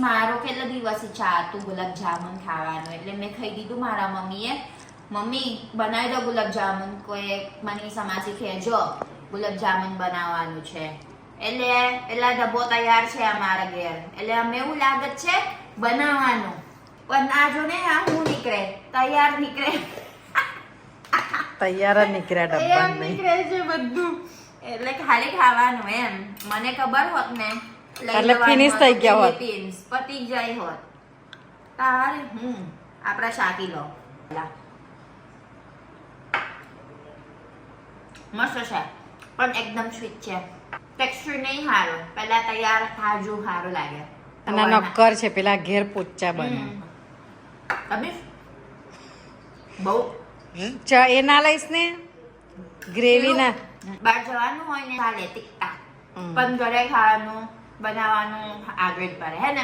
મારો કેટલા દિવસથી ચાહતું ગુલાબ જામુન ખાવાનું એટલે મેં ખાઈ દીધું મારા મમ્મીએ. મમ્મી બનાવી દો ગુલાબ જામુન, કોઈ મનીષા માસી કહેજો ગુલાબ જામુન બનાવવાનું છે. એટલે પેલા ડબ્બો તૈયાર છે અમારા ઘેર, એટલે અમે એવું લાગે છે બનાવવાનું, પણ આ જો ને આ હું નીકળે તૈયાર નીકળે, તૈયાર જ નીકળ્યા ડબ્બા નહીં નીકળે છે બધું. એટલે ખાલી ખાવાનું એમ. મને ખબર હોત ને એટલે ફિનિશ થઈ ગયા હોત, પતી જાય હોત. તારે આપડા શાકી લો મસ્ત છે પણ એકદમ સ્વીટ છે. ટેક્સચર નહીં સારું, પેલા તૈયાર તાજુ સારું લાગે. અને નક્કર છે પેલા ઘેર પોચા બને. તમે બહુ એ ના લઈશ ને ગ્રેવી ના. બહાર જવાનું હોય ને ચાલે તીખા, પણ ઘરે ખાવાનું બનાવવાનું આગળ પડે હે ને.